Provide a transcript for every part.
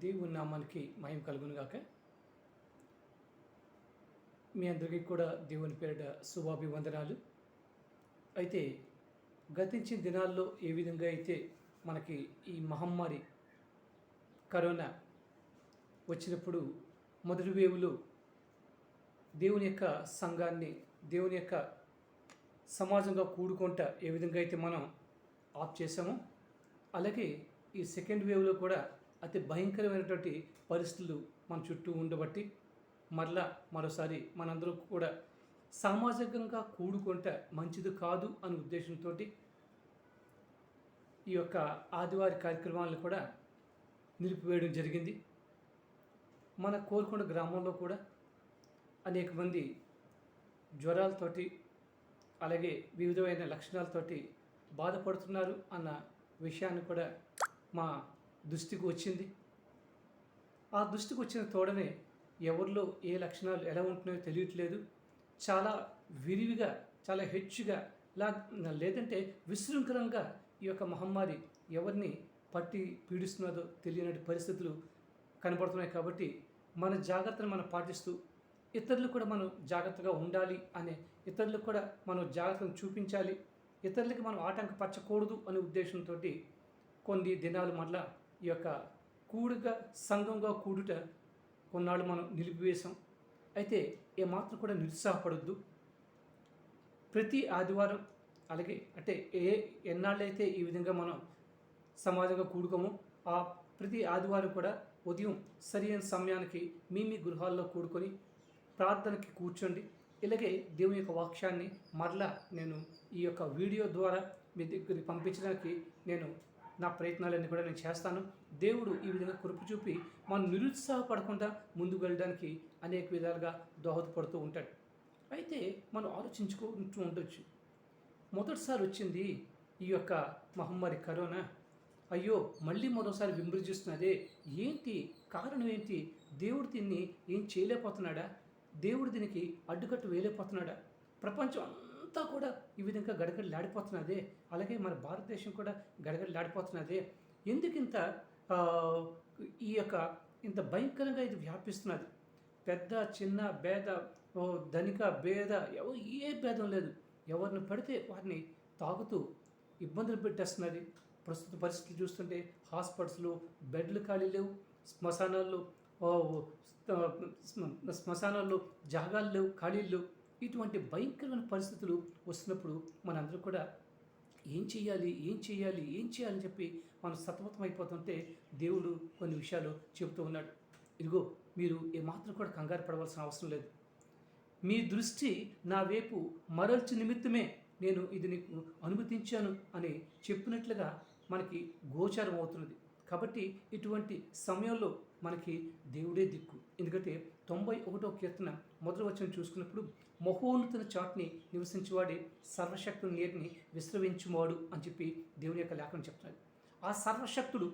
దేవుని నామానికి మహిమ కలుగును గాక. మీ అందరికీ కూడా దేవుని పేరిట శుభాభివందనాలు. అయితే గతించిన దినాల్లో ఏ విధంగా అయితే మనకి ఈ మహమ్మారి కరోనా వచ్చినప్పుడు మొదటి వేవులో దేవుని యొక్క సంఘాన్ని, దేవుని యొక్క సమాజంగా కూడుకుంటా ఏ విధంగా అయితే మనం ఆప్ చేసామో, అలాగే ఈ సెకండ్ వేవ్లో కూడా అతి భయంకరమైనటువంటి పరిస్థితులు మన చుట్టూ ఉండబట్టి మరోసారి మనందరూ కూడా సామాజికంగా కూడుకుంటే మంచిది కాదు అనే ఉద్దేశంతో ఈ యొక్క ఆదివారి కార్యక్రమాలను కూడా నిలిపివేయడం జరిగింది. మన కోరుకొండ గ్రామంలో కూడా అనేక మంది జ్వరాలతోటి అలాగే వివిధమైన లక్షణాలతోటి బాధపడుతున్నారు అన్న విషయాన్ని కూడా మా దృష్టికి వచ్చింది. ఆ దృష్టికి వచ్చిన తోడనే ఎవరిలో ఏ లక్షణాలు ఎలా ఉంటున్నాయో తెలియట్లేదు. చాలా విరివిగా, చాలా హెచ్చుగా లేదంటే విశృంఖలంగా ఈ యొక్క మహమ్మారి ఎవరిని పట్టి పీడిస్తున్నదో తెలియని పరిస్థితులు కనబడుతున్నాయి. కాబట్టి మన జాగ్రత్తను మనం పాటిస్తూ ఇతరులు కూడా మనం జాగ్రత్తగా ఉండాలి అనే, ఇతరులకు కూడా మనం జాగ్రత్తను చూపించాలి, ఇతరులకి మనం ఆటంకపరచకూడదు అనే ఉద్దేశంతో కొన్ని దినాలు మళ్ళా ఈ యొక్క సంఘంగా కూడుట కొన్నాళ్ళు మనం నిలిపివేశాం. అయితే ఏమాత్రం కూడా నిరుత్సాహపడొద్దు. ప్రతి ఆదివారం అలాగే అంటే ఎన్నాళ్ళైతే ఈ విధంగా మనం సమాజంగా కూడుకోమో ఆ ప్రతి ఆదివారం కూడా ఉదయం సరైన సమయానికి మీ గృహాల్లో కూడుకొని ప్రార్థనకి కూర్చోండి. ఇలాగే దేవుని యొక్క వాక్యాన్ని మరలా నేను ఈ యొక్క వీడియో ద్వారా మీ దగ్గరికి పంపించడానికి నా ప్రయత్నాలన్నీ కూడా నేను చేస్తాను. దేవుడు ఈ విధంగా కృప చూపి మనం నిరుత్సాహపడకుండా ముందుకు వెళ్ళడానికి అనేక విధాలుగా దోహదపడుతూ ఉంటాడు. అయితే మనం ఆలోచించుకుంటూ ఉండొచ్చు, మొదటిసారి వచ్చింది ఈ యొక్క మహమ్మారి కరోనా, అయ్యో మళ్ళీ మరోసారి విమర్శిస్తున్నదే ఏంటి, కారణం ఏంటి, దేవుడు దీన్ని ఏం చేయలేకపోతున్నాడా, దేవుడు దీనికి అడ్డుకట్టు వేయలేకపోతున్నాడా, ప్రపంచం అంతా కూడా ఈ విధంగా గడగడలాడిపోతున్నదే, అలాగే మన భారతదేశం కూడా గడగడలాడిపోతున్నదే, ఎందుకింత ఈ యొక్క ఇంత భయంకరంగా ఇది వ్యాపిస్తున్నది, పెద్ద చిన్న భేద, ధనిక భేద ఏ భేదం లేదు, ఎవరిని పడితే వారిని తాగుతూ ఇబ్బందులు పెట్టేస్తున్నది. ప్రస్తుత పరిస్థితులు చూస్తుంటే హాస్పిటల్స్లో బెడ్లు ఖాళీ లేవు, శ్మశానాల్లో జాగాలు లేవు, ఖాళీలు లేవు. ఇటువంటి భయంకరమైన పరిస్థితులు వస్తున్నప్పుడు మనందరూ కూడా ఏం చేయాలని చెప్పి మనం సతమతం అయిపోతుంటే దేవుడు కొన్ని విషయాలు చెబుతూ ఉన్నాడు. ఇదిగో మీరు ఏమాత్రం కూడా కంగారు పడవలసిన అవసరం లేదు, మీ దృష్టి నా వైపు మరల్చి నిమిత్తమే నేను ఇది నీకు అనుమతించాను అని చెప్పినట్లుగా మనకి గోచారం అవుతున్నది. కాబట్టి ఇటువంటి సమయంలో మనకి దేవుడే దిక్కు. ఎందుకంటే 91వ కీర్తన మొదటి వచనం చూసుకున్నప్పుడు మహోన్నత చాటుని నివసించేవాడే సర్వశక్తుని నీటిని విశ్రవించువాడు అని చెప్పి దేవుని యొక్క లేఖనం చెప్తున్నాడు. ఆ సర్వశక్తుడు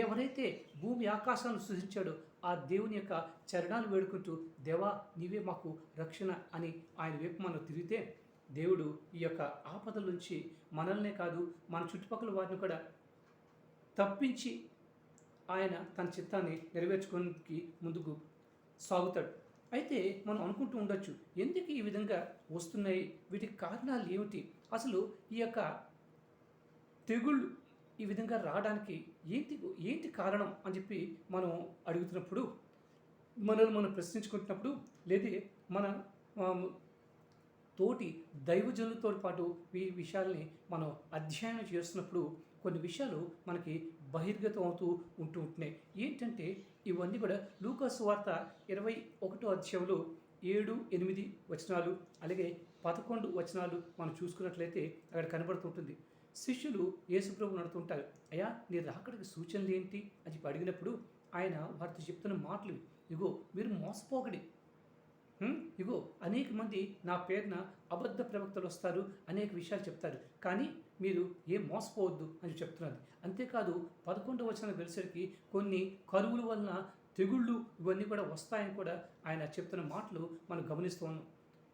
ఎవరైతే భూమి ఆకాశాలను సృష్టించాడో ఆ దేవుని యొక్క చరణాలు వేడుకుంటూ దేవా నీవే మాకు రక్షణ అని ఆయన వైపు మనం తిరిగితే దేవుడు ఈ యొక్క ఆపదల నుంచి మనల్నే కాదు మన చుట్టుపక్కల వారిని కూడా తప్పించి ఆయన తన చిత్తాన్ని నెరవేర్చుకోవడానికి ముందుకు సాగుతాడు. అయితే మనం అనుకుంటూ ఉండొచ్చు, ఎందుకు ఈ విధంగా వస్తున్నాయి, వీటికి కారణాలు ఏమిటి, అసలు ఈ యొక్క తెగుళ్ళు ఈ విధంగా రావడానికి ఏంటి కారణం అని చెప్పి మనం అడుగుతున్నప్పుడు, మనల్ని మనం ప్రశ్నించుకుంటున్నప్పుడు, లేదా మన తోటి దైవజనులతో పాటు ఈ విషయాల్ని మనం అధ్యయనం చేస్తున్నప్పుడు కొన్ని విషయాలు మనకి బహిర్గతం అవుతూ ఉంటున్నాయి. ఏంటంటే ఇవన్నీ కూడా లూకా సువార్త 21వ అధ్యాయంలో 7, 8 వచనాలు అలాగే 11 వచనాలు మనం చూసుకున్నట్లయితే అక్కడ కనబడుతుంటుంది. శిష్యులు యేసుప్రభు నడుతుంటారు, అయ్యా నీ రాకడికి సూచనలు ఏంటి అని చెప్పి అడిగినప్పుడు ఆయన వారితో చెప్తున్న మాటలు, ఇగో మీరు మోసపోకడి, ఇగో అనేక మంది నా పేరున అబద్ధ ప్రవక్తలు వస్తారు, అనేక విషయాలు చెప్తారు, కానీ మీరు ఏం మోసపోవద్దు అని చెప్తున్నది. అంతేకాదు 11వ వచనం వెళ్ళేసరికి కొన్ని కరువుల వలన తెగుళ్ళు ఇవన్నీ కూడా వస్తాయని కూడా ఆయన చెప్తున్న మాటలు మనం గమనిస్తూ ఉన్నాం.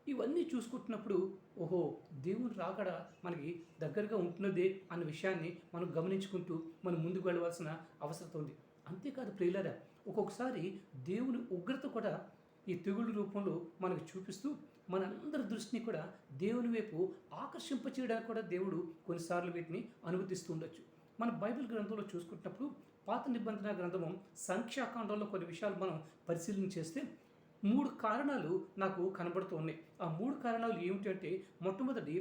ఇవన్నీ చూసుకుంటున్నప్పుడు ఓహో దేవుని రాకడ మనకి దగ్గరగా ఉంటున్నదే అన్న విషయాన్ని మనం గమనించుకుంటూ మనం ముందుకు వెళ్ళవలసిన అవసరం ఉంది. అంతేకాదు ప్రియులారా, ఒక్కొక్కసారి దేవుని ఉగ్రత కూడా ఈ తెగుళ్ళ రూపంలో మనకు చూపిస్తూ మనందరి దృష్టిని కూడా దేవుని వైపు ఆకర్షింపచేయడానికి కూడా దేవుడు కొన్నిసార్లు వీటిని అనుమతిస్తూ ఉండొచ్చు. మన బైబిల్ గ్రంథంలో చూసుకుంటున్నప్పుడు పాత నిబంధన గ్రంథము సంఖ్యాకాండంలో కొన్ని విషయాలు మనం పరిశీలన చేస్తే 3 కారణాలు నాకు కనబడుతూ ఉన్నాయి. ఆ 3 కారణాలు ఏమిటంటే, మొట్టమొదటి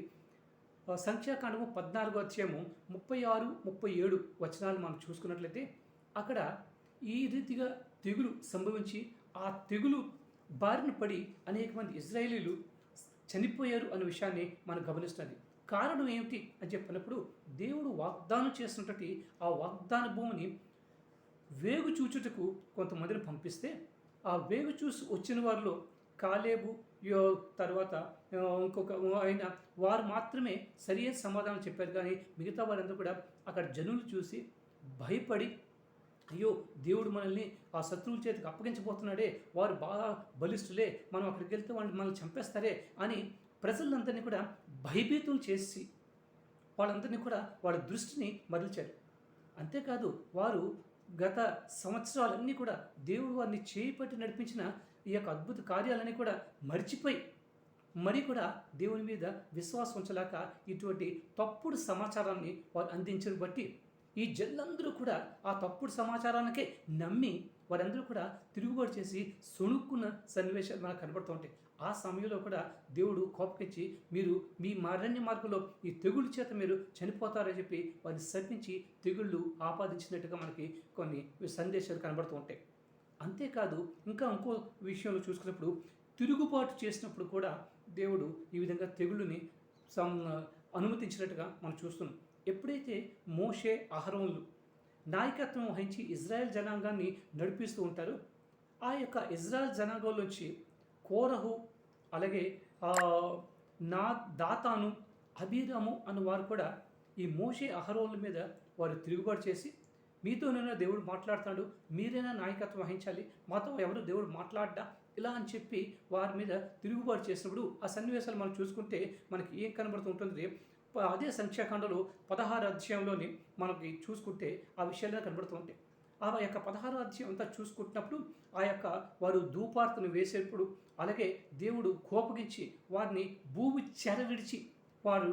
సంఖ్యాకాండము 14వ అధ్యాయము 36, 37 వచనాలు మనం చూసుకున్నట్లయితే అక్కడ ఈ రీతిగా తెగులు సంభవించి ఆ తెగులు బారిన పడి అనేక మంది ఇజ్రాయేలీలు చనిపోయారు అనే విషయాన్ని మనం గమనిస్తుంది. కారణం ఏమిటి అని చెప్పినప్పుడు, దేవుడు వాగ్దానం చేసినటువంటి ఆ వాగ్దాన భూమిని వేగు చూచుటకు కొంతమందిని పంపిస్తే, ఆ వేగు చూసి వచ్చిన వారిలో కాలేబు తర్వాత ఇంకొక ఆయన వారు మాత్రమే సరైన సమాధానం చెప్పారు. కానీ మిగతా వారందరూ కూడా అక్కడ జనులు చూసి భయపడి, అయ్యో దేవుడు మనల్ని ఆ శత్రువుల చేతికి అప్పగించబోతున్నాడే, వారు బాగా బలిష్ఠులే, మనం అక్కడికి వెళ్తే వాళ్ళు మనల్ని చంపేస్తారే అని ప్రజలందరినీ కూడా భయభీతం చేసి వాళ్ళందరినీ కూడా వాళ్ళ దృష్టిని మరల్చారు. అంతేకాదు వారు గత సంవత్సరాలన్నీ కూడా దేవుడు వారిని చేపట్టి నడిపించిన ఈ యొక్క అద్భుత కార్యాలన్నీ కూడా మర్చిపోయి మరి కూడా దేవుని మీద విశ్వాసం ఉంచలేక ఇటువంటి తప్పుడు సమాచారాన్ని వారు అందించరు బట్టి ఈ జనులందరూ కూడా ఆ తప్పుడు సమాచారానికే నమ్మి వారందరూ కూడా తిరుగుబాటు చేసి సొణుక్కున్న సన్నివేశాలు మనకు కనబడుతూ ఉంటాయి. ఆ సమయంలో కూడా దేవుడు కోపకిచ్చి, మీరు మీ అరణ్య మార్గంలో ఈ తెగుళ్ళ చేత మీరు చనిపోతారని చెప్పి వారిని శపించి తెగుళ్ళు ఆపాదించినట్టుగా మనకి కొన్ని సందేశాలు కనబడుతూ ఉంటాయి. అంతేకాదు ఇంకో విషయంలో చూసుకున్నప్పుడు తిరుగుబాటు చేసినప్పుడు కూడా దేవుడు ఈ విధంగా తెగుళ్ళని అనుమతించినట్టుగా మనం చూస్తున్నాం. ఎప్పుడైతే మోషే, అహరోన్లు నాయకత్వం వహించి ఇజ్రాయెల్ జనాంగాన్ని నడిపిస్తూ ఉంటారో, ఆ యొక్క ఇజ్రాయెల్ జనాంగంలోంచి కోరహు, అలాగే దాతాను, అబీరాము అన్న వారు కూడా ఈ మోషే, అహరోన్ల మీద వారు తిరుగుబాటు చేసి, మీతోనైనా దేవుడు మాట్లాడుతాడు, మీరైనా నాయకత్వం వహించాలి, మాతో ఎవరు దేవుడు మాట్లాడ్డా ఇలా అని చెప్పి వారి మీద తిరుగుబాటు చేసినప్పుడు ఆ సన్నివేశాలు మనం చూసుకుంటే మనకి ఏం కనబడుతుంటుంది. అదే సంఖ్యాకాండలో 16వ అధ్యాయంలోని మనకి చూసుకుంటే ఆ విషయాలు కనబడుతూ ఉంటాయి. ఆ యొక్క 16వ అధ్యాయం అంతా చూసుకుంటున్నప్పుడు ఆ యొక్క వారు ధూపార్తను వేసేటప్పుడు, అలాగే దేవుడు కోపగించి వారిని భూమి చెరవిడిచి వారు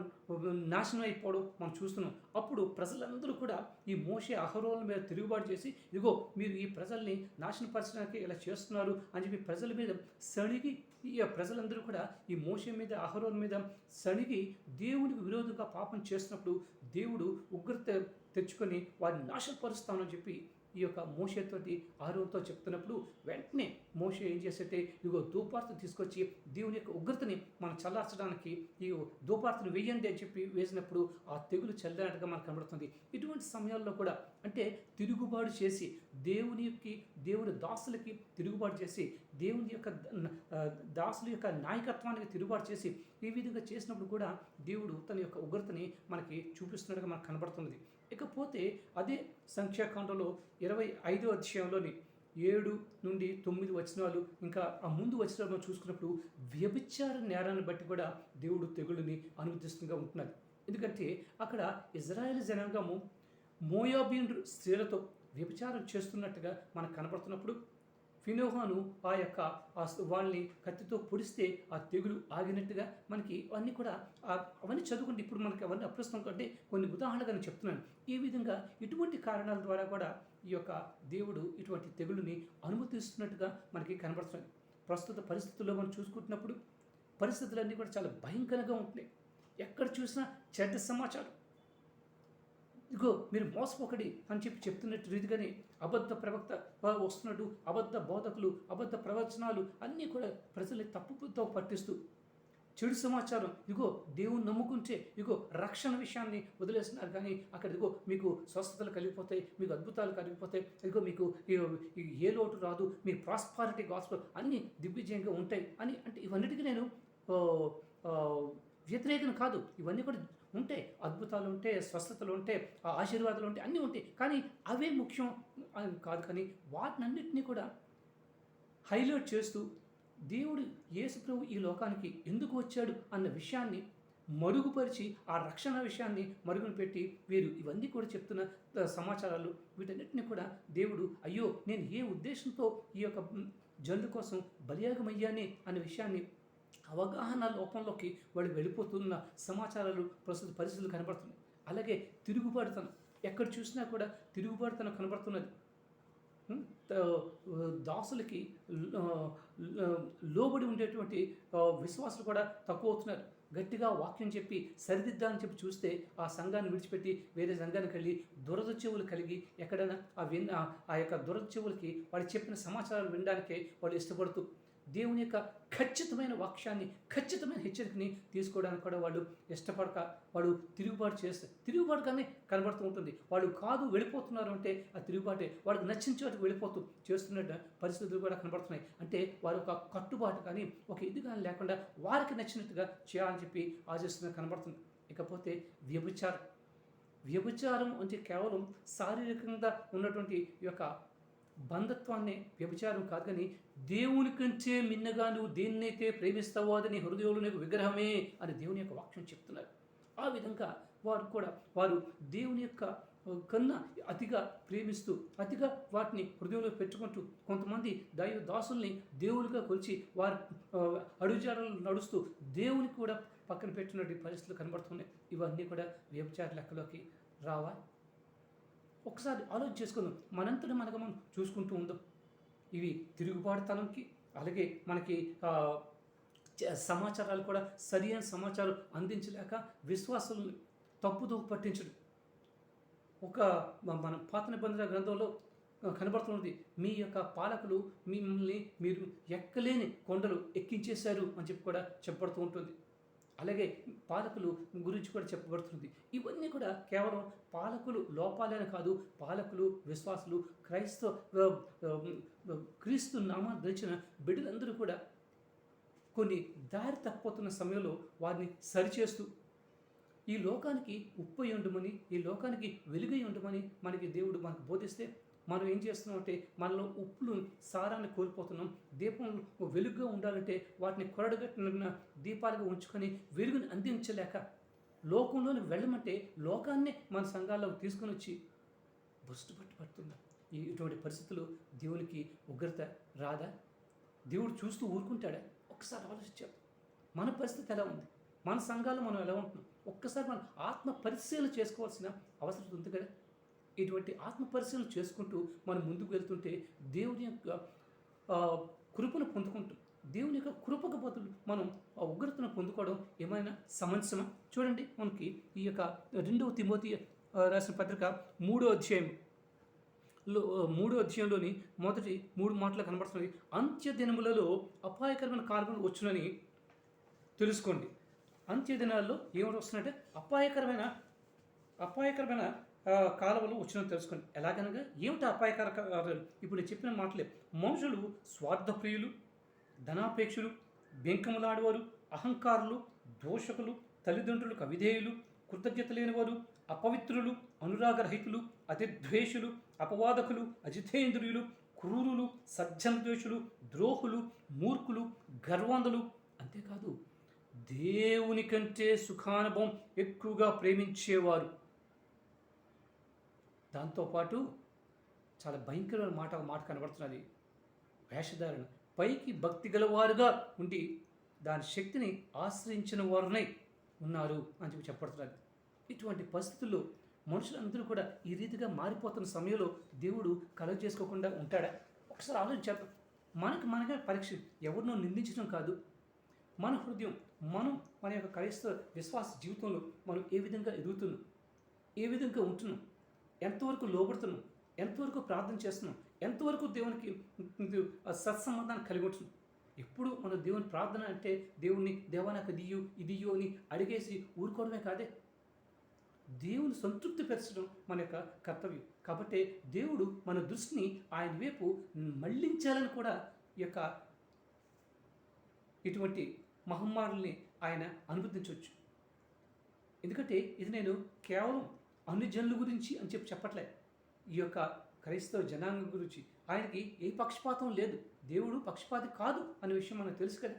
నాశనం అయిపోవడం మనం చూస్తున్నాం. అప్పుడు ప్రజలందరూ కూడా ఈ మోషే, అహరోన్ల మీద తిరుగుబాటు చేసి, ఇదిగో మీరు ఈ ప్రజల్ని నాశనపరచడానికి ఇలా చేస్తున్నారు అని చెప్పి ప్రజల మీద సణిగి, ఈ ప్రజలందరూ కూడా ఈ మోషే మీద, అహరోన్ మీద సణిగి దేవునికి విరోధంగా పాపం చేస్తున్నప్పుడు దేవుడు ఉగ్రత తెచ్చుకొని వారిని నాశనపరుస్తామని చెప్పి ఈ యొక్క మోషేతోటి, అహరోన్తో చెప్తున్నప్పుడు వెంటనే మోషే ఏం చేసేటే, ఇదిగో ధూపార్తను తీసుకొచ్చి దేవుని యొక్క ఉగ్రతని మనం చల్లార్చడానికి ఈ ధూపార్తను వేయండి అని చెప్పి వేసినప్పుడు ఆ తెగులు చల్లారట్టుగా మనకు కనబడుతుంది. ఇటువంటి సమయాల్లో కూడా అంటే తిరుగుబాటు చేసి దేవుని దాసులకి తిరుగుబాటు చేసి, దేవుని యొక్క దాసుల యొక్క నాయకత్వానికి తిరుగుబాటు చేసి ఈ విధంగా చేసినప్పుడు కూడా దేవుడు తన యొక్క ఉగ్రతని మనకి చూపిస్తున్నట్టుగా మనకు కనబడుతున్నది. ఇకపోతే అదే సంఖ్యాకాండంలో 25వ అధ్యాయంలోని 7 నుండి 9 వచనాలు, ఇంకా ఆ ముందు వచనాలను చూసుకున్నప్పుడు వ్యభిచార నేరాన్ని బట్టి కూడా దేవుడు తెగుళ్ళని అనుమతిస్తుందిగా ఉంటున్నది. ఎందుకంటే అక్కడ ఇజ్రాయేల్ జనాంగము మోయాబీయుల స్త్రీలతో వ్యభిచారం చేస్తున్నట్టుగా మనకు కనబడుతున్నప్పుడు ఫినోహాను ఆ యొక్క వాళ్ళని కత్తితో పొడిస్తే ఆ తెగులు ఆగినట్టుగా మనకి అన్నీ కూడా అవన్నీ చదువుకుంటే ఇప్పుడు మనకి అవన్నీ అప్రస్తుతం కంటే కొన్ని ఉదాహరణగా నేను చెప్తున్నాను. ఈ విధంగా ఇటువంటి కారణాల ద్వారా కూడా ఈ యొక్క దేవుడు ఇటువంటి తెగులుని అనుమతిస్తున్నట్టుగా మనకి కనబడుతుంది. ప్రస్తుత పరిస్థితుల్లో మనం చూసుకుంటున్నప్పుడు పరిస్థితులన్నీ కూడా చాలా భయంకరంగా ఉంటున్నాయి. ఎక్కడ చూసినా చెడ్డ సమాచారం, ఇదిగో మీరు మోసపోకడి అని చెప్పి చెప్తున్నట్టు రీతిగానే అబద్ధ ప్రవక్త వస్తున్నాడు, అబద్ధ బోధకులు, అబద్ధ ప్రవచనాలు అన్నీ కూడా ప్రజల్ని తప్పుతో పట్టిస్తూ చెడు సమాచారం, ఇదిగో దేవుని నమ్ముకుంటే ఇదిగో రక్షణ విషయాన్ని వదిలేస్తున్నారు, కానీ అక్కడ ఇదిగో మీకు స్వస్థతలు కలిగిపోతాయి, మీకు అద్భుతాలు కలిగిపోతాయి, ఇదిగో మీకు ఏ లోటు రాదు, మీ ప్రాస్పారిటీ గాస్పెల్ అన్నీ దిగ్విజయంగా ఉంటాయి అని. అంటే ఇవన్నిటికీ నేను వ్యతిరేకం కాదు, ఇవన్నీ కూడా ఉంటాయి, అద్భుతాలు ఉంటాయి, స్వస్థతలు ఉంటాయి, ఆశీర్వాదాలు ఉంటాయి, అన్నీ ఉంటాయి, కానీ అవే ముఖ్యం కాదు. కానీ వాటినన్నిటినీ కూడా హైలైట్ చేస్తూ దేవుడు యేసు ప్రభు ఈ లోకానికి ఎందుకు వచ్చాడు అన్న విషయాన్ని మరుగుపరిచి ఆ రక్షణ విషయాన్ని మరుగున పెట్టి వీరు ఇవన్నీ కూడా చెప్తున్న సమాచారాలు వీటన్నిటిని కూడా దేవుడు అయ్యో నేను ఏ ఉద్దేశంతో ఈ యొక్క జనుల కోసం బలియాగమయ్యానే అనే విషయాన్ని అవగాహన లోపంలోకి వాళ్ళు వెళ్ళిపోతున్న సమాచారాలు ప్రస్తుత పరిస్థితులు కనబడుతున్నాయి. అలాగే తిరుగుబాటుతనం, ఎక్కడ చూసినా కూడా తిరుగుబాటుతనం కనబడుతున్నది. దాసులకి లోబడి ఉండేటువంటి విశ్వాసులు కూడా తక్కువ అవుతున్నారు. గట్టిగా వాక్యం చెప్పి సరిదిద్దాలని చెప్పి చూస్తే ఆ సంఘాన్ని విడిచిపెట్టి వేరే సంఘానికి వెళ్ళి దురద చెవులు కలిగి ఎక్కడైనా ఆ యొక్క దురద చెవులకి వాళ్ళు చెప్పిన సమాచారాలు వినడానికే వాళ్ళు ఇష్టపడుతూ దేవుని యొక్క ఖచ్చితమైన వాక్యాన్ని, ఖచ్చితమైన హెచ్చరికని తీసుకోవడానికి కూడా వాళ్ళు ఇష్టపడక వాళ్ళు తిరుగుబాటు చేస్తారు. తిరుగుబాటు కానీ కనబడుతూ ఉంటుంది. వాళ్ళు కాదు వెళ్ళిపోతున్నారు అంటే ఆ తిరుగుబాటే, వాళ్ళకి నచ్చిన చోటుకు వెళ్ళిపోతూ చేస్తున్న పరిస్థితులు కూడా కనబడుతున్నాయి. అంటే వారు ఒక కట్టుబాటు కానీ ఒక ఇది కానీ లేకుండా వారికి నచ్చినట్టుగా చేయాలని చెప్పి ఆశిస్తున్న కనబడుతుంది. ఇకపోతే వ్యభిచారం. వ్యభిచారం అంటే కేవలం శారీరకంగా ఉన్నటువంటి ఈ యొక్క బంధత్వాన్ని వ్యభిచారం కాదు, కానీ దేవుని కంటే మిన్నగా నువ్వు దేన్నైతే ప్రేమిస్తావో అది నీ హృదయంలో నీకు విగ్రహమే అని దేవుని యొక్క వాక్యం చెప్తున్నారు. ఆ విధంగా వారు దేవుని యొక్క కన్నా అతిగా ప్రేమిస్తూ అతిగా వాటిని హృదయంలో పెట్టుకుంటూ కొంతమంది దైవ దాసుల్ని దేవులుగా కొలిచి వారి అడుగుజాడలు నడుస్తూ దేవుని కూడా పక్కన పెట్టినటువంటి పరిస్థితులు కనబడుతున్నాయి. ఇవన్నీ కూడా వ్యభిచార లెక్కలోకి రావా? ఒకసారి ఆలోచన చేసుకుందాం. మనంతటా మనకు మనం చూసుకుంటూ ఉందాం. ఇవి తిరుగుబాటుతనంకి, అలాగే మనకి సమాచారాలు కూడా సరి అయిన సమాచారం అందించలేక విశ్వాసులను తప్పుదో పట్టించడం. మన పాత నిబంధన గ్రంథంలో కనబడుతున్నది, మీ యొక్క పాలకులు మిమ్మల్ని మీరు ఎక్కలేని కొండలు ఎక్కించేశారు అని చెప్పి కూడా చెప్పబడుతూ ఉంటుంది. అలాగే పాలకులు గురించి కూడా చెప్పబడుతుంది. ఇవన్నీ కూడా కేవలం పాలకులు లోపాలనే కాదు, పాలకులు, విశ్వాసులు, క్రీస్తు నామాన్ని ధరించిన బిడ్డలందరూ కూడా కొన్ని దారి తప్పిపోతున్న సమయంలో వారిని సరిచేస్తూ ఈ లోకానికి ఉప్పై ఉండమని, ఈ లోకానికి వెలుగై ఉండమని మనకి దేవుడు మనకు బోధిస్తే మనం ఏం చేస్తున్నాం అంటే మనలో ఉప్పులు సారాన్ని కోల్పోతున్నాం. దీపం వెలుగుగా ఉండాలంటే వాటిని కొరడగట్టిన దీపాలుగా ఉంచుకొని వెలుగుని అందించలేక లోకంలోకి వెళ్ళమంటే లోకాన్ని మన సంఘాల్లోకి తీసుకొని వచ్చి బుస్టు పడుతున్నాం. ఇటువంటి పరిస్థితులు దేవునికి ఉగ్రత రాదా? దేవుడు చూస్తూ ఊరుకుంటాడా? ఒక్కసారి ఆలోచించాం. మన పరిస్థితి ఎలా ఉంది? మన సంఘాల్లో మనం ఎలా ఉంటున్నాం? ఒక్కసారి మనం ఆత్మ పరిశీలన చేసుకోవాల్సిన అవసరం ఉంది కదా. ఇటువంటి ఆత్మ పరిశీలన చేసుకుంటూ మనం ముందుకు వెళ్తుంటే దేవుని యొక్క కృపను పొందుకుంటాం. దేవుని యొక్క కృపకు బదులు మనం ఆ ఉగ్రతను పొందుకోవడం ఏమైనా సమంజసమా? చూడండి, మనకి ఈ యొక్క 2 తిమోతి రాసిన పత్రిక 3వ అధ్యాయంలోని మొదటి 3 మాటలు కనబడుతుంది. అంత్య దినములలో అపాయకరమైన కాలములు వచ్చునని తెలుసుకోండి. అంత్య దినాల్లో ఏమిటి వస్తున్నట్టే అపాయకరమైన కాలవలు వచ్చిన తెలుసుకోండి. ఎలాగనగా ఏమిటి అపాయకర? ఇప్పుడు చెప్పిన మాటలే. మనుషులు స్వార్థప్రియులు, ధనాపేక్షులు, బెంకములాడేవారు, అహంకారులు, దోషకులు, తల్లిదండ్రులకు అవిధేయులు, కృతజ్ఞత లేనివారు, అపవిత్రులు, అనురాగరహితులు, అతిద్వేషులు, అపవాదకులు, అజితేంద్రియులు, క్రూరులు, సజ్జనద్వేషులు, ద్రోహులు, మూర్ఖులు, గర్వాంధులు, అంతేకాదు దేవుని కంటే సుఖానుభవం ఎక్కువగా ప్రేమించేవారు. దాంతోపాటు చాలా భయంకరమైన మాట కనబడుతున్నది. వేషధారణ, పైకి భక్తి గలవారుగా ఉండి దాని శక్తిని ఆశ్రయించిన వారునై ఉన్నారు అని చెప్పి చెప్పబడుతున్నది. ఇటువంటి పరిస్థితుల్లో మనుషులందరూ కూడా ఈ రీతిగా మారిపోతున్న సమయంలో దేవుడు కలుగ చేసుకోకుండా ఉంటాడా? ఒకసారి ఆలోచించారు. మనకే పరీక్ష, ఎవరినో నిందించడం కాదు. మన హృదయం, మన యొక్క క్రైస్తవ విశ్వాస జీవితంలో మనం ఏ విధంగా ఎదుగుతున్నాం, ఏ విధంగా ఉంటున్నాం, ఎంతవరకు లోబడుతున్నాం, ఎంతవరకు ప్రార్థన చేస్తున్నాం, ఎంతవరకు దేవునికి సత్సంబంధాన్ని కలిగి ఉంటున్నాం. ఎప్పుడు మన దేవుని ప్రార్థన అంటే దేవుణ్ణి దేవా నాకు ఇది అని అడిగేసి ఊరుకోవడమే కాదే, దేవుని సంతృప్తి పరచడం మన యొక్క కర్తవ్యం. కాబట్టి దేవుడు మన దృష్టిని ఆయన వైపు మళ్లించాలని కూడా ఈ యొక్క ఇటువంటి మహమ్మారుల్ని ఆయన అనుమతించవచ్చు. ఎందుకంటే ఇది నేను కేవలం అన్ని జనుల గురించి అని చెప్పట్లే. ఈ యొక్క క్రైస్తవ జనాంగం గురించి ఆయనకి ఏ పక్షపాతం లేదు. దేవుడు పక్షపాతి కాదు అనే విషయం మనకు తెలుసు కదా.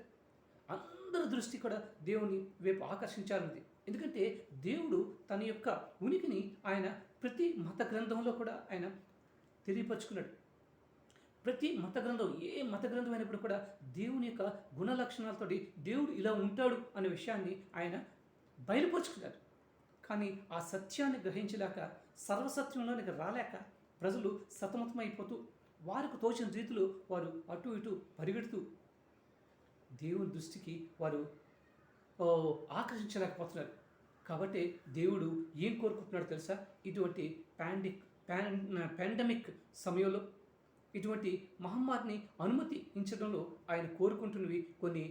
అందరి దృష్టి కూడా దేవుని వైపు ఆకర్షించాలన్నది. ఎందుకంటే దేవుడు తన యొక్క ఉనికిని ఆయన ప్రతి మత గ్రంథంలో కూడా ఆయన తెలియపరుచుకున్నాడు. ప్రతి మత గ్రంథం, ఏ మత గ్రంథం అయినప్పుడు కూడా దేవుని యొక్క గుణ లక్షణాలతోటి దేవుడు ఇలా ఉంటాడు అనే విషయాన్ని ఆయన బయలుపరుచుకున్నారు. కానీ ఆ సత్యాన్ని గ్రహించలేక, సర్వసత్యంలోనికి రాలేక ప్రజలు సతమతమైపోతూ వారికి తోచిన రీతిలో వారు అటు ఇటు పరిగెడుతూ దేవుని దృష్టికి వారు ఆకర్షించలేకపోతున్నారు. కాబట్టి దేవుడు ఏం కోరుకుంటున్నాడు తెలుసా? ఇటువంటి పాండమిక్ సమయంలో, ఇటువంటి మహమ్మారిని అనుమతించడంలో ఆయన కోరుకుంటున్నవి కొన్ని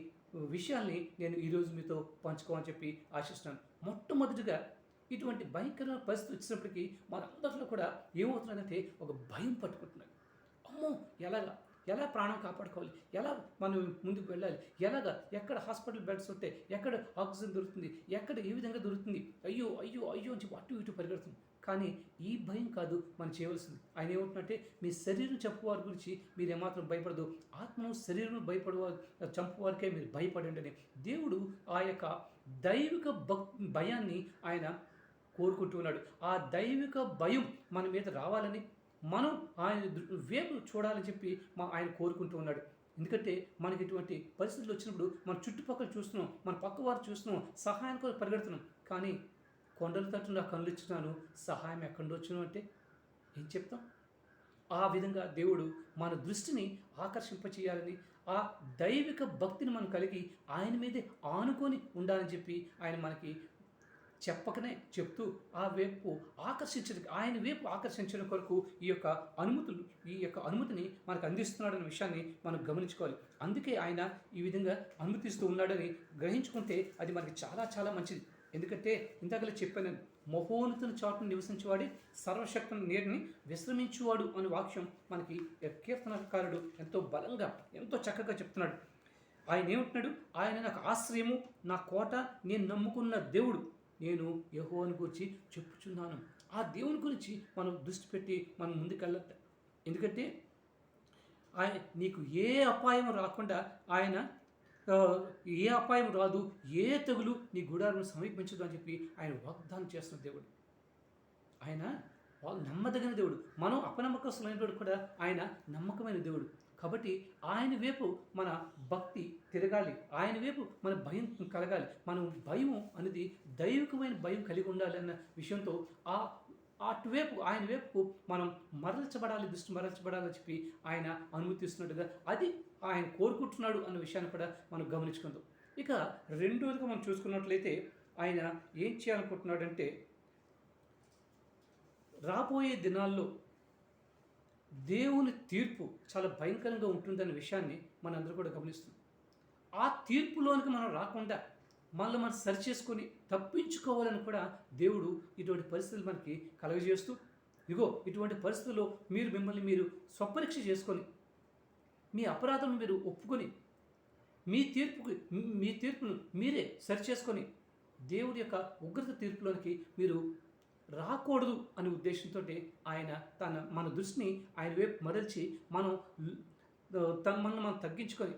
విషయాల్ని నేను ఈరోజు మీతో పంచుకోవాలని చెప్పి ఆశిస్తున్నాను. మొట్టమొదటిగా ఇటువంటి భయంకరమైన పరిస్థితి వచ్చినప్పటికీ మనందరిలో కూడా ఏమవుతుందంటే ఒక భయం పట్టుకుంటున్నాడు. అమ్మో, ఎలా ప్రాణం కాపాడుకోవాలి, ఎలా మనం ముందుకు వెళ్ళాలి, ఎక్కడ హాస్పిటల్ బెడ్స్ ఉంటాయి, ఎక్కడ ఆక్సిజన్ దొరుకుతుంది, ఎక్కడ ఏ విధంగా దొరుకుతుంది, అయ్యో అయ్యో అయ్యో అని చెప్పి అటు ఇటు పరిగెడుతుంది. కానీ ఈ భయం కాదు మనం చేయవలసింది. ఆయన ఏమంటున్నట్టే, మీ శరీరం చంపువారి గురించి మీరు ఏమాత్రం భయపడదు, ఆత్మను శరీరం చంపువారికే మీరు భయపడండి అని దేవుడు ఆ యొక్క దైవిక భయాన్ని ఆయన కోరుకుంటున్నాడు. ఆ దైవిక భయం మన మీద రావాలని, మనం ఆయన వైపు చూడాలని చెప్పి ఆయన కోరుకుంటూ ఉన్నాడు. ఎందుకంటే మనకి ఇటువంటి పరిస్థితులు వచ్చినప్పుడు మన చుట్టుపక్కల చూస్తున్నాం, మన పక్క వారు చూస్తున్నాం, సహాయం కోసం పరిగెడుతున్నాం. కానీ కొండల తట్టు నా కళ్ళు ఇచ్చినాను, సహాయం ఎక్కడి వచ్చును అంటే ఏం చెప్తాం? ఆ విధంగా దేవుడు మన దృష్టిని ఆకర్షింపచేయాలని, ఆ దైవిక భక్తిని మనం కలిగి ఆయన మీదే ఆనుకొని ఉండాలని చెప్పి ఆయన మనకి చెప్పకనే చెప్తూ ఆ వైపు ఆయన వైపు ఆకర్షించడం కొరకు ఈ యొక్క అనుమతిని మనకు అందిస్తున్నాడనే విషయాన్ని మనం గమనించుకోవాలి. అందుకే ఆయన ఈ విధంగా అనుమతిస్తూ ఉన్నాడని గ్రహించుకుంటే అది మనకి చాలా చాలా మంచిది. ఎందుకంటే ఇందాకలే చెప్పాను, మహోన్నతుని చాటును నివసించేవాడి సర్వశక్తుని నీరుని విశ్రమించువాడు అనే వాక్యం మనకి కీర్తనకారుడు ఎంతో బలంగా, ఎంతో చక్కగా చెప్తున్నాడు. ఆయన ఏమంటున్నాడు? ఆయన నాకు ఆశ్రయము, నా కోట, నేను నమ్ముకున్న దేవుడు, నేను యెహోవాను గురించి చెప్పుచున్నాను. ఆ దేవుని గురించి మనం దృష్టి పెట్టి మనం ముందుకెళ్ళాలి. ఎందుకంటే ఆయన నీకు ఏ అపాయం రాకుండా, ఆయన ఏ అపాయం రాదు, ఏ తెగులు నీ గుడాలను సమీపించదు అని చెప్పి ఆయన వాగ్దానం చేస్తున్న దేవుడు. ఆయన నమ్మదగిన దేవుడు. మనం అపనమ్మకస్తులైనటువంటి కూడా ఆయన నమ్మకమైన దేవుడు. కాబట్టి ఆయన వైపు మన భక్తి తిరగాలి, ఆయన వైపు మన భయం కలగాలి. మనం భయం అనేది దైవికమైన భయం కలిగి ఉండాలి అన్న విషయంతో అటువైపు ఆయన వైపు మనం దృష్టి మరల్చబడాలని చెప్పి ఆయన అనుమతిస్తున్నట్టుగా అది ఆయన కోరుకుంటున్నాడు అన్న విషయాన్ని కూడా మనం గమనించుకుందాం. ఇక రెండోదిగా మనం చూసుకున్నట్లయితే ఆయన ఏం చేయాలనుకుంటున్నాడంటే, రాబోయే దినాల్లో దేవుని తీర్పు చాలా భయంకరంగా ఉంటుందనే విషయాన్ని మనందరూ కూడా గమనిస్తున్నాం. ఆ తీర్పులోనికి మనం రాకుండా మనం సరిచేసుకొని తప్పించుకోవాలని కూడా దేవుడు ఇటువంటి పరిస్థితులు మనకి కలుగజేస్తూ, ఇటువంటి పరిస్థితుల్లో మిమ్మల్ని మీరు స్వపరీక్ష చేసుకొని, మీ అపరాధం మీరు ఒప్పుకొని, మీ తీర్పును మీరే సరిచేసుకొని దేవుడి యొక్క ఉగ్రత తీర్పులోనికి మీరు రాకూడదు అనే ఉద్దేశంతో ఆయన మన దృష్టిని ఆయన వైపు మరల్చి మనం తగ్గించుకొని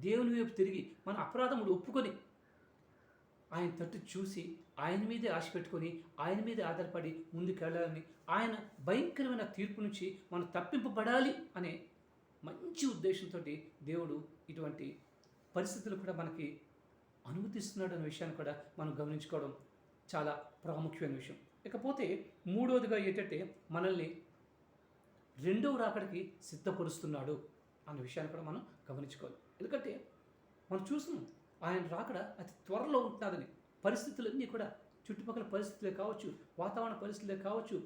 దేవుని వైపు తిరిగి మన అపరాధములు ఒప్పుకొని ఆయన తట్టు చూసి ఆయన మీదే ఆశ పెట్టుకొని ఆయన మీదే ఆధారపడి ముందుకెళ్ళాలని, ఆయన భయంకరమైన తీర్పు నుంచి మనం తప్పింపబడాలి అనే మంచి ఉద్దేశంతో దేవుడు ఇటువంటి పరిస్థితులు కూడా మనకి అనుమతిస్తున్నాడు అనే విషయాన్ని కూడా మనం గమనించుకోవడం చాలా ప్రాముఖ్యమైన విషయం. ఇకపోతే మూడవదిగా ఏంటంటే, మనల్ని రెండవ రాకడికి సిద్ధపరుస్తున్నాడు అనే విషయాన్ని కూడా మనం గమనించుకోవాలి. ఎందుకంటే మనం చూస్తున్నాం ఆయన రాకడ అతి త్వరలో ఉంటుందని. పరిస్థితులన్నీ కూడా, చుట్టుపక్కల పరిస్థితులే కావచ్చు, వాతావరణ పరిస్థితులే కావచ్చు,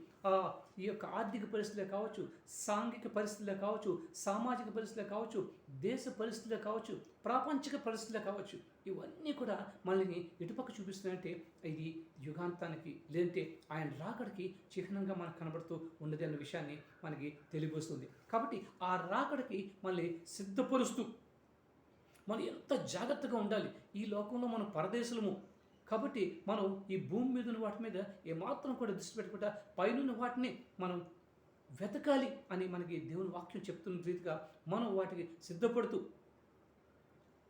ఈ యొక్క ఆర్థిక పరిస్థితులే కావచ్చు, సాంఘిక పరిస్థితులే కావచ్చు, సామాజిక పరిస్థితులే కావచ్చు, దేశ పరిస్థితులే కావచ్చు, ప్రాపంచిక పరిస్థితులే కావచ్చు, ఇవన్నీ కూడా మనల్ని ఎటుపక్క చూపిస్తున్నాయంటే ఇది యుగాంతానికి, లేదంటే ఆయన రాకడికి చిహ్నంగా మనకు కనబడుతూ ఉన్నది అన్న విషయాన్ని మనకి తెలియబోస్తుంది. కాబట్టి ఆ రాకడికి మనల్ని సిద్ధపరుస్తూ మనం ఎంత జాగ్రత్తగా ఉండాలి. ఈ లోకంలో మనం పరదేశులము కాబట్టి మనం ఈ భూమి మీద ఉన్న వాటి మీద ఏమాత్రం కూడా దృష్టి పెట్టకుండా పైనున్న వాటిని మనం వెతకాలి అని మనకి దేవుని వాక్యం చెప్తున్న రీతిగా మనం వాటికి సిద్ధపడుతూ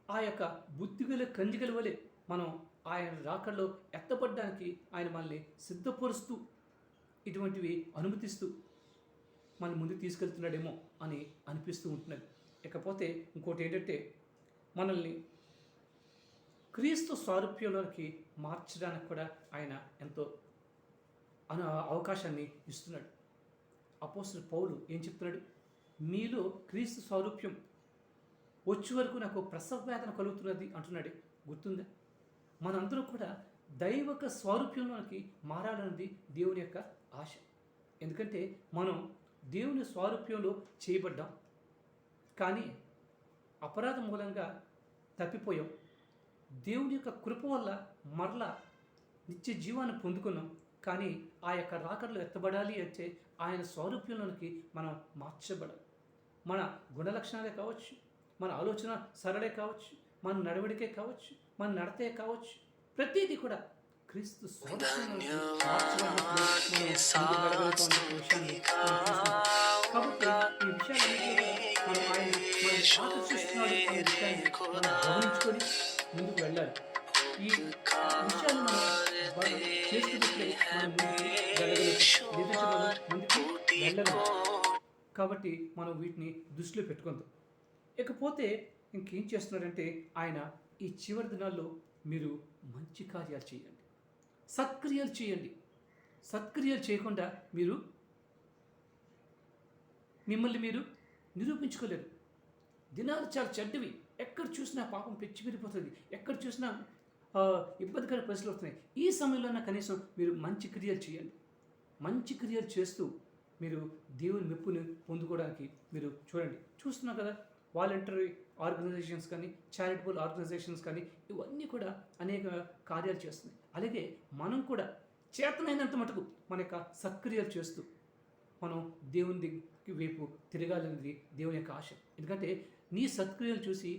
ఆ యొక్క బుద్ధిగల కంజిగల వలె మనం ఆయన రాకడలో ఎత్తపడడానికి ఆయన మనల్ని సిద్ధపరుస్తూ ఇటువంటివి అనుమతిస్తూ మన ముందుకు తీసుకెళ్తున్నాడేమో అని అనిపిస్తూ ఉంటున్నది. ఇకపోతే ఇంకోటి ఏంటంటే, మనల్ని క్రీస్తు స్వారూప్యంలోకి మార్చడానికి కూడా ఆయన ఎంతో అవకాశాన్ని ఇస్తున్నాడు. అపోస్తలుడు పౌలు ఏం చెప్తున్నాడు? మీలో క్రీస్తు స్వారూప్యం వచ్చే వరకు నాకు ప్రసవ వేదన కలుగుతున్నది అంటున్నాడు. గుర్తుందా? మనందరూ కూడా దైవక స్వారూప్యంలోకి మారాలన్నది దేవుని యొక్క ఆశ. ఎందుకంటే మనం దేవుని స్వారూప్యంలో చేయబడ్డాం, కానీ అపరాధం మూలంగా తప్పిపోయాం. దేవుని యొక్క కృప వల్ల మరలా నిత్య జీవాన్ని పొందుకున్నాం. కానీ ఆ యొక్క రాకడలో ఎత్తబడాలి అంటే ఆయన స్వారూప్యంలోనికి మనం మార్చబడాలి. మన గుణలక్షణాలే కావచ్చు, మన ఆలోచన సరళే కావచ్చు, మన నడవడికే కావచ్చు, మన నడతే కావచ్చు, ప్రతిదీ కూడా క్రీస్తు స్వారూప్యంలోకి మార్చబడినప్పుడు మనం ముందుకు వెళ్ళగలుగుతాం కాబట్టి ఈ విషయాలన్నింటిలో మనం ఆయన మనల్ని ఆకర్షిస్తున్నాడు అనే విషయాన్ని మనం గమనించుకొని ముందుకు వెళ్ళాలి. ఈ విషయాలు మనం చేస్తున్నట్లే మనం ముందుకు వెళ్ళలేము. కాబట్టి మనం వీటిని దృష్టిలో పెట్టుకుందాం. ఇకపోతే ఇంకేం చేస్తున్నారంటే, ఆయన ఈ చివరి దినాల్లో మీరు మంచి కార్యాలు చేయండి, సత్క్రియలు చేయండి. సత్క్రియలు చేయకుండా మీరు మిమ్మల్ని మీరు నిరూపించుకోలేరు. దినాలు చాలా చెడ్డవి. ఎక్కడ చూసినా పాపం పెరిగిపోతుంది, ఎక్కడ చూసినా ఇబ్బందికర పరిస్థితులు వస్తున్నాయి. ఈ సమయంలోనే కనీసం మీరు మంచి క్రియలు చేయండి. మంచి క్రియలు చేస్తూ మీరు దేవుని మెప్పుని పొందుకోవడానికి మీరు చూడండి. చూస్తున్నాం కదా, వాలంటరీ ఆర్గనైజేషన్స్ కానీ, చారిటబుల్ ఆర్గనైజేషన్స్ కానీ, ఇవన్నీ కూడా అనేక కార్యాలు చేస్తున్నాయి. అలాగే మనం కూడా చేతనైనంత మటుకు మన యొక్క సత్క్రియలు చేస్తూ మనం దేవుని వైపు తిరగాలనేది దేవుని యొక్క ఆశ. ఎందుకంటే నీ సత్క్రియలు చూసి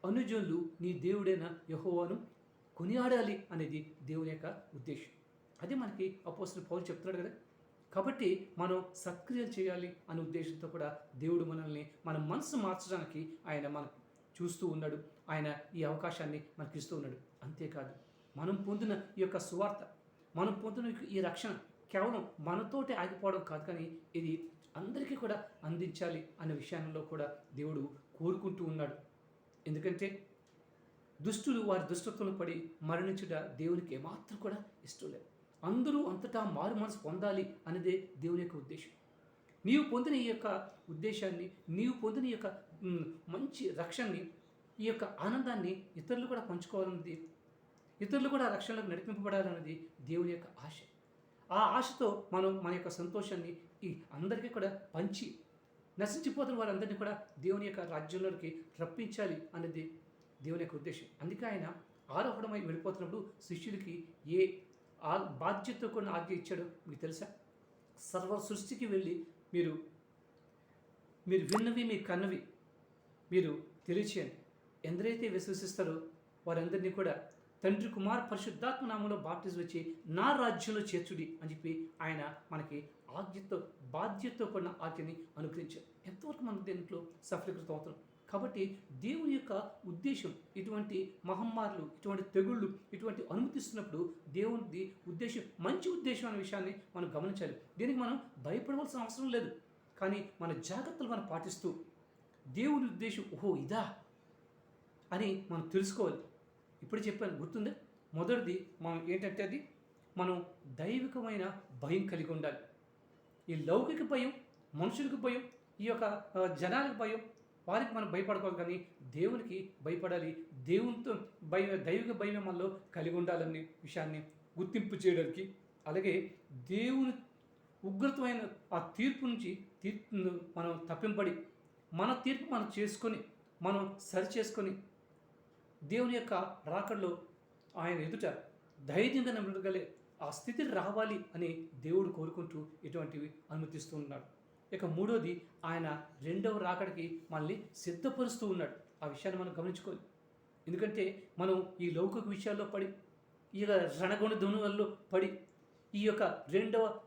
అనుజనులు నీ దేవుడైన యెహోవాను కొనియాడాలి అనేది దేవుని యొక్క ఉద్దేశం. అదే మనకి అపోస్తలుడు పౌలు చెప్తున్నాడు కదా. కాబట్టి మనం సత్క్రియలు చేయాలి అనే ఉద్దేశంతో కూడా దేవుడు మనల్ని మన మనసు మార్చడానికి ఆయన మనకు చూస్తూ ఉన్నాడు. ఆయన ఈ అవకాశాన్ని మనకి ఇస్తూ ఉన్నాడు. అంతేకాదు, మనం పొందిన ఈ యొక్క సువార్త, మనం పొందిన ఈ రక్షణ కేవలం మనతోటే ఆగిపోవడం కాదు, కానీ ఇది అందరికీ కూడా అందించాలి అనే విషయంలో కూడా దేవుడు కోరుకుంటూ ఉన్నాడు. ఎందుకంటే దుష్టులు వారి దుష్టత్వంలో పడి మరణించుట దేవునికి ఏమాత్రం కూడా ఇష్టం లేదు. అందరూ అంతటా మారు మనసు పొందాలి అనేదే దేవుని యొక్క ఉద్దేశం. నీవు పొందిన ఈ యొక్క ఉద్దేశాన్ని, నీవు పొందిన ఈ యొక్క మంచి రక్షణని, ఈ యొక్క ఆనందాన్ని ఇతరులు కూడా పంచుకోవాలన్నది, ఇతరులు కూడా రక్షణలకు నడిపింపబడాలన్నది దేవుని యొక్క ఆశ. ఆ ఆశతో మనం మన యొక్క సంతోషాన్ని ఈ అందరికీ కూడా పంచి నశించిపోతున్న వారందరినీ కూడా దేవుని యొక్క రాజ్యంలోకి రప్పించాలి అనేది దేవుని యొక్క ఉద్దేశం. అందుకే ఆయన ఆరోహణమై వెళ్ళిపోతున్నప్పుడు శిష్యులకి ఏ బాధ్యతతో కొన్ని ఆజ్ఞ ఇచ్చాడో మీకు తెలుసా? సర్వ సృష్టికి వెళ్ళి మీరు విన్నవి, మీ కన్నవి మీరు తెలియచేయండి. ఎందరైతే విశ్వసిస్తారో వారందరినీ కూడా తండ్రి, కుమార్, పరిశుద్ధాత్మ నామంలో బాప్టిజం వచ్చి నా రాజ్యంలో చేర్చుడి అని చెప్పి ఆయన మనకి బాధ్యతతో కూడిన ఆజ్ఞని అనుగ్రహించారు. ఎంతవరకు మనం దీంట్లో సఫలీకృతం అవుతున్నాం. కాబట్టి దేవుని యొక్క ఉద్దేశం, ఇటువంటి మహమ్మారులు, ఇటువంటి తెగుళ్ళు, ఇటువంటి అనుమతిస్తున్నప్పుడు దేవుని ఉద్దేశం మంచి ఉద్దేశం అనే విషయాన్ని మనం గమనించాలి. దీనికి మనం భయపడవలసిన అవసరం లేదు. కానీ మన జాగ్రత్తలు మనం పాటిస్తూ దేవుని ఉద్దేశం ఓహో ఇదా అని మనం తెలుసుకోవాలి. ఇప్పుడు చెప్పాను, గుర్తుందా? మొదటిది మనం ఏంటంటే అది మనం దైవికమైన భయం కలిగి ఉండాలి. ఈ లౌకిక భయం, మనుషులకు భయం, ఈ యొక్క జనాలకు భయం, వారికి మనం భయపడకూడదు, కానీ దేవునికి భయపడాలి. దేవునితో దైవిక భయమే మనలో కలిగి ఉండాలనే విషయాన్ని గుర్తింపు చేయడానికి, అలాగే దేవుని ఉగ్రతమైన ఆ తీర్పు నుంచి మనం తప్పింపడి మన తీర్పు మనం చేసుకొని, మనం సరి చేసుకొని దేవుని యొక్క రాకడలో ఆయన ఎదుట ధైర్యంగా నిలబడగలే ఆ స్థితి రావాలి అని దేవుడు కోరుకుంటూ ఇటువంటివి అనుమతిస్తూ ఉన్నాడు. ఇక మూడోది, ఆయన రెండవ రాకడికి మనల్ని సిద్ధపరుస్తూ ఉన్నాడు. ఆ విషయాన్ని మనం గమనించుకోవాలి. ఎందుకంటే మనం ఈ లౌకిక విషయాల్లో పడి, ఈ రణగుణ ధ్వనులలో పడి, ఈ యొక్క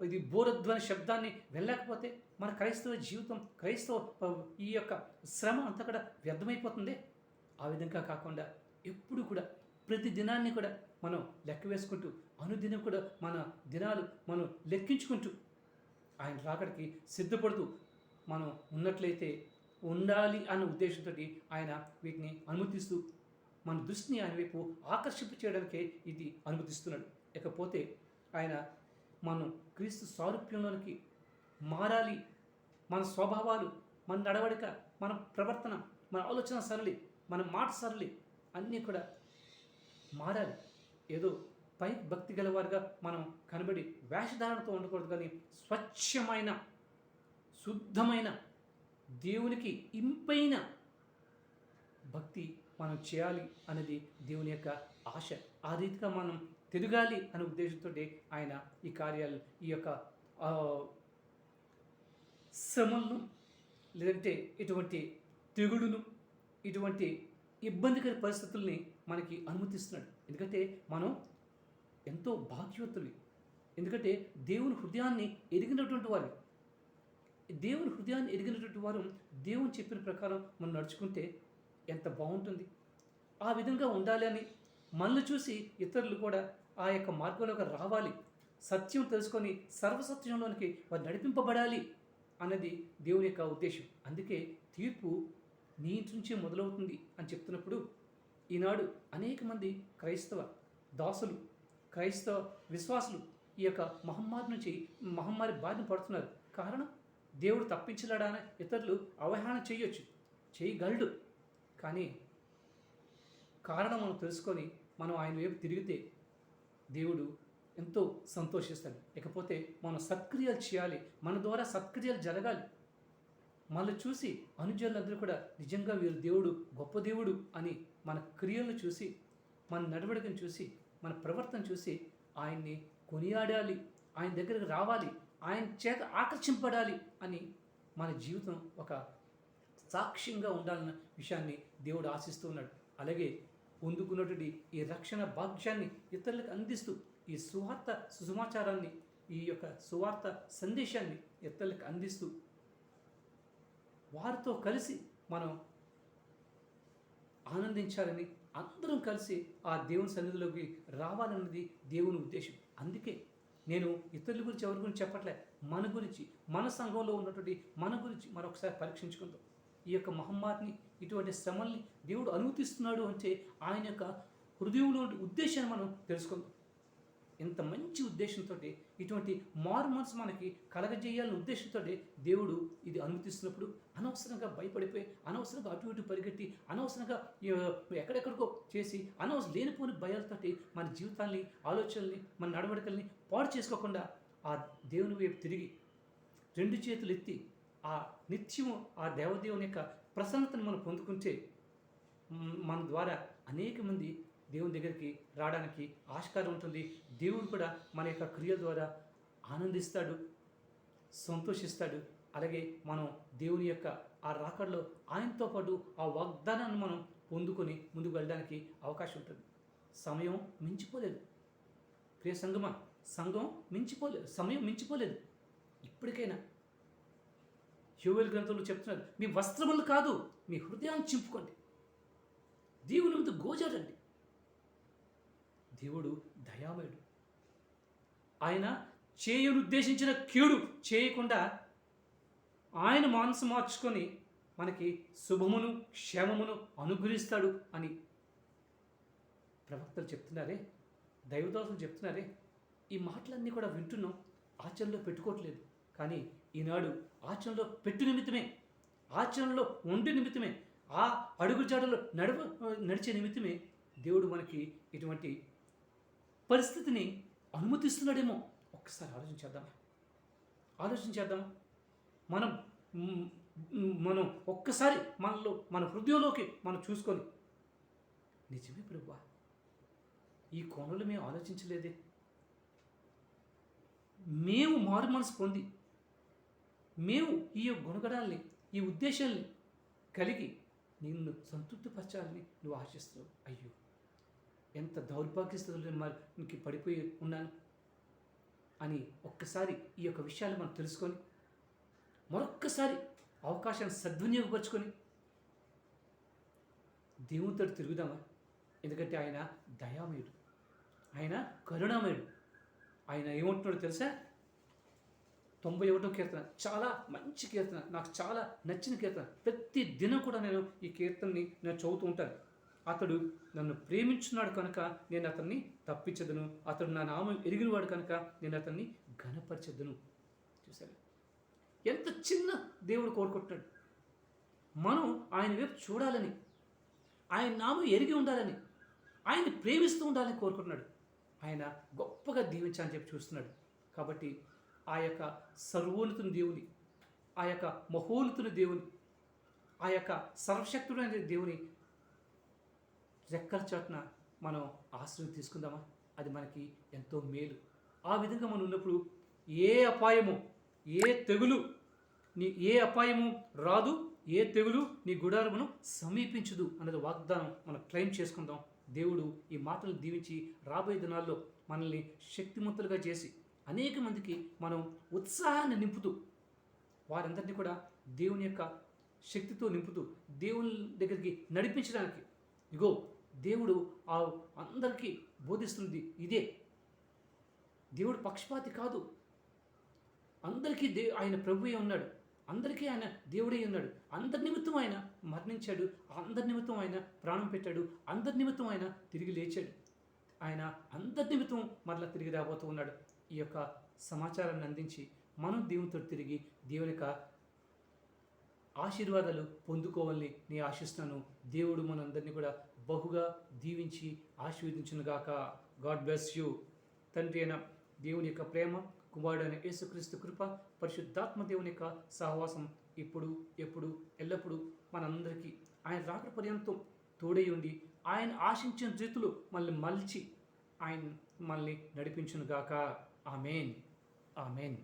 ఇది బోరధ్వని శబ్దాన్ని వెళ్ళలేకపోతే మన క్రైస్తవ జీవితం, ఈ యొక్క శ్రమ అంతా కూడా వ్యర్థమైపోతుంది. ఆ విధంగా కాకుండా ఎప్పుడు కూడా ప్రతి దినాన్ని కూడా మనం లెక్క వేసుకుంటూ అనుదినం కూడా మన దినాలు మనం లెక్కించుకుంటూ ఆయన రాకడికి సిద్ధపడుతూ మనం ఉన్నట్లయితే ఉండాలి అన్న ఉద్దేశంతో ఆయన వీటిని అనుమతిస్తూ మన దృష్టిని ఆయన వైపు ఆకర్షింప చేయడానికే ఇది అనుమతిస్తున్నాడు. ఇకపోతే ఆయన మనం క్రీస్తు సారూప్యంలోనికి మారాలి, మన స్వభావాలు, మన నడవడిక, మన ప్రవర్తన, మన ఆలోచన సరళి, మన మాట సరళి అన్నీ కూడా మారాలి. ఏదో పై భక్తి గలవారుగా మనం కనబడి వేషధారణతో ఉండకూడదు, కానీ స్వచ్ఛమైన శుద్ధమైన దేవునికి ఇంపైన భక్తి మనం చేయాలి అనేది దేవుని యొక్క ఆశ. ఆ రీతిగా మనం తిరగాలి అనే ఉద్దేశంతో ఆయన ఈ కార్యాలు, ఈ యొక్క శ్రమలను, లేదంటే ఇటువంటి తెగుడును, ఇటువంటి ఇబ్బందికర పరిస్థితుల్ని మనకి అనుమతిస్తున్నాడు. ఎందుకంటే మనం ఎంతో భాగ్యవతులు, ఎందుకంటే దేవుని హృదయాన్ని ఎరిగినటువంటి వారు, దేవుని హృదయాన్ని ఎరిగినటువంటి వారు దేవుని చెప్పిన ప్రకారం మనం నడుచుకుంటే ఎంత బాగుంటుంది. ఆ విధంగా ఉండాలి అని మనల్ని చూసి ఇతరులు కూడా ఆ యొక్క మార్గంలోకి రావాలి, సత్యం తెలుసుకొని సర్వసత్యంలోనికి వారు నడిపింపబడాలి అన్నది దేవుని యొక్క ఉద్దేశం. అందుకే తీర్పు నీ నుంచే మొదలవుతుంది అని చెప్తున్నప్పుడు ఈనాడు అనేక మంది క్రైస్తవ దాసులు, క్రైస్తవ విశ్వాసులు ఈ యొక్క మహమ్మారి బారిన పడుతున్నారు. కారణం, దేవుడు తప్పించలేడానే ఇతరులు అవహేళన చేయొచ్చు, చేయగలడు, కానీ కారణం మనం తెలుసుకొని మనం ఆయన వైపు తిరిగితే దేవుడు ఎంతో సంతోషిస్తాడు. ఇకపోతే మనం సత్క్రియలు చేయాలి, మన ద్వారా సత్క్రియలు జరగాలి. మనల్ని చూసి అనుజనులందరూ కూడా నిజంగా వీరు దేవుడు గొప్ప దేవుడు అని మన క్రియలను చూసి, మన నడవడికను చూసి, మన ప్రవర్తన చూసి ఆయన్ని కొనియాడాలి, ఆయన దగ్గరకు రావాలి, ఆయన చేత ఆకర్షింపడాలి అని మన జీవితం ఒక సాక్ష్యంగా ఉండాలన్న విషయాన్ని దేవుడు ఆశిస్తూ ఉన్నాడు. అలాగే పొందుకున్నటువంటి ఈ రక్షణ భాగ్యాన్ని ఇతరులకు అందిస్తూ, ఈ సుసమాచారాన్ని, ఈ యొక్క సువార్త సందేశాన్ని ఇతరులకు అందిస్తూ వారితో కలిసి మనం ఆనందించాలని, అందరం కలిసి ఆ దేవుని సన్నిధిలోకి రావాలన్నది దేవుని ఉద్దేశం. అందుకే నేను ఇతరుల గురించి, ఎవరి గురించి చెప్పట్లే, మన గురించి, మన సంఘంలో ఉన్నటువంటి మన గురించి మరొకసారి పరీక్షించుకుందాం. ఈ యొక్క మహమ్మారిని, ఇటువంటి శ్రమల్ని దేవుడు అనుమతిస్తున్నాడు అంటే ఆయన యొక్క హృదయంలో ఉద్దేశాన్ని మనం తెలుసుకుందాం. ఇంత మంచి ఉద్దేశంతో, ఇటువంటి మారు మనసు మనకి కలగజేయాలనే ఉద్దేశంతో దేవుడు ఇది అనుమతిస్తున్నప్పుడు అనవసరంగా భయపడిపోయి, అనవసరంగా అటు ఇటు పరిగెట్టి, అనవసరంగా ఎక్కడెక్కడికో చేసి, లేనిపోని భయాలతోటి మన జీవితాన్ని, ఆలోచనల్ని, మన నడవడికల్ని పాడు చేసుకోకుండా ఆ దేవుని వైపు తిరిగి 2 చేతులు ఎత్తి ఆ నిత్యము ఆ దేవదేవుని యొక్క ప్రసన్నతను మనం పొందుకుంటే మన ద్వారా అనేక మంది దేవుని దగ్గరికి రావడానికి ఆస్కారం ఉంటుంది. దేవుడు కూడా మన యొక్క క్రియల ద్వారా ఆనందిస్తాడు, సంతోషిస్తాడు. అలాగే మనం దేవుని యొక్క ఆ రాకడలో ఆయనతో పాటు ఆ వాగ్దానాన్ని మనం పొందుకొని ముందుకు వెళ్ళడానికి అవకాశం ఉంటుంది. సమయం మించిపోలేదు ప్రియ సంఘమా, సమయం మించిపోలేదు. ఇప్పటికైనా యోవేలు గ్రంథంలో చెప్తున్నారు, మీ వస్త్రములు కాదు మీ హృదయాన్ని చింపుకోండి, దేవుని ముందు గోజాడండి. దేవుడు దయామయుడు. ఆయన ఉద్దేశించిన కీడు చేయకుండా ఆయన మనసు మార్చుకొని మనకి శుభమును, క్షేమమును అనుగ్రహిస్తాడు అని ప్రవక్తలు చెప్తున్నారే, దైవదాసులు చెప్తున్నారే. ఈ మాటలన్నీ కూడా వింటున్నాం, ఆచరణలో పెట్టుకోవట్లేదు. కానీ ఈనాడు ఆచరణలో పెట్టు నిమిత్తమే, ఆచరణలో ఉండి నిమిత్తమే, ఆ అడుగుజాడలో నడిచే నిమిత్తమే దేవుడు మనకి ఇటువంటి పరిస్థితిని అనుమతిస్తున్నాడేమో. ఒక్కసారి ఆలోచించేద్దాం. మనం ఒక్కసారి మన హృదయంలోకి మనం చూసుకొని, నిజమే ప్రభువా, ఈ కోణంలో మేము ఆలోచించలేదే, మేము మారు మనసు పొంది, మేము ఈ గుణగణాలని, ఈ ఉద్దేశాల్ని కలిగి నిన్ను సంతృప్తిపరచాలని నువ్వు ఆశిస్తున్నావు. అయ్యో, ఎంత దౌర్భాగ్య స్థితిలో మనకి పడిపోయి ఉన్నాను అని ఒక్కసారి ఈ యొక్క విషయాలు మనం తెలుసుకొని, మరొక్కసారి అవకాశాన్ని సద్వినియోగపరుచుకొని దేవునితో తిరుగుదామా? ఎందుకంటే ఆయన దయామయుడు, ఆయన కరుణామయుడు. ఆయన ఏమంటున్నాడో తెలుసా? 91వ కీర్తన చాలా మంచి కీర్తన, నాకు చాలా నచ్చిన కీర్తన. ప్రతి దినం కూడా నేను ఈ కీర్తనని చదువుతూ ఉంటాను. అతడు నన్ను ప్రేమించున్నాడు కనుక నేను అతన్ని తప్పించదును, అతడు నా నామం ఎరిగినవాడు కనుక నేను అతన్ని ఘనపరచదును. చూసారు ఎంత చిన్న దేవుడు కోరుకుంటున్నాడు. మనం ఆయన వైపు చూడాలని, ఆయన నామం ఎరిగి ఉండాలని, ఆయన్ని ప్రేమిస్తూ ఉండాలని కోరుకుంటున్నాడు. ఆయన గొప్పగా దీవించాలని చెప్పి చూస్తున్నాడు. కాబట్టి ఆ యొక్క సర్వోన్నతుని దేవుని, ఆ యొక్క మహోన్నతుని దేవుని, ఆ యొక్క సర్వశక్తుడైన దేవుని రెక్కల చాటున మనం ఆశ్రయం తీసుకుందామా? అది మనకి ఎంతో మేలు. ఆ విధంగా మనం ఉన్నప్పుడు ఏ అపాయము, ఏ తెగులు ఏ అపాయము రాదు, ఏ తెగులు నీ గుడారమును సమీపించదు అన్నది వాగ్దానం మనం క్లెయిమ్ చేసుకుందాం. దేవుడు ఈ మాటలు దీవించి రాబోయే దినాల్లో మనల్ని శక్తిమంతులుగా చేసి అనేక మందికి మనం ఉత్సాహాన్ని నింపుతూ, వారందరినీ కూడా దేవుని యొక్క శక్తితో నింపుతూ దేవుని దగ్గరికి నడిపించడానికి, ఇగో దేవుడు ఆ అందరికీ బోధిస్తుంది ఇదే. దేవుడు పక్షపాతి కాదు. అందరికీ ఆయన ప్రభువే ఉన్నాడు, అందరికీ ఆయన దేవుడే ఉన్నాడు. అందరి నిమిత్తం ఆయన మరణించాడు, అందరి నిమిత్తం ఆయన ప్రాణం పెట్టాడు, అందరి నిమిత్తం ఆయన తిరిగి లేచాడు. ఆయన అందరి నిమిత్తం మరలా తిరిగి రాబోతూ ఉన్నాడు. ఈ యొక్క సమాచారాన్ని అందించి మనం దేవునితో తిరిగి దేవుని యొక్క ఆశీర్వాదాలు పొందుకోవాలని నేను ఆశిస్తున్నాను. దేవుడు మనందరినీ కూడా బహుగా దీవించి ఆశీర్వదించునుగాక. God bless you. తండ్రి అయిన దేవుని యొక్క ప్రేమ, కుమారుడైన యేసుక్రీస్తు కృప, పరిశుద్ధాత్మ దేవుని యొక్క సహవాసం ఇప్పుడు ఎప్పుడు ఎల్లప్పుడూ మనందరికీ ఆయన రాకడ పర్యంతం తోడై ఉండి ఆయన ఆశించిన రీతులు మనల్ని మలిచి ఆయన మనల్ని నడిపించునుగాక. ఆమేన్, ఆమేన్.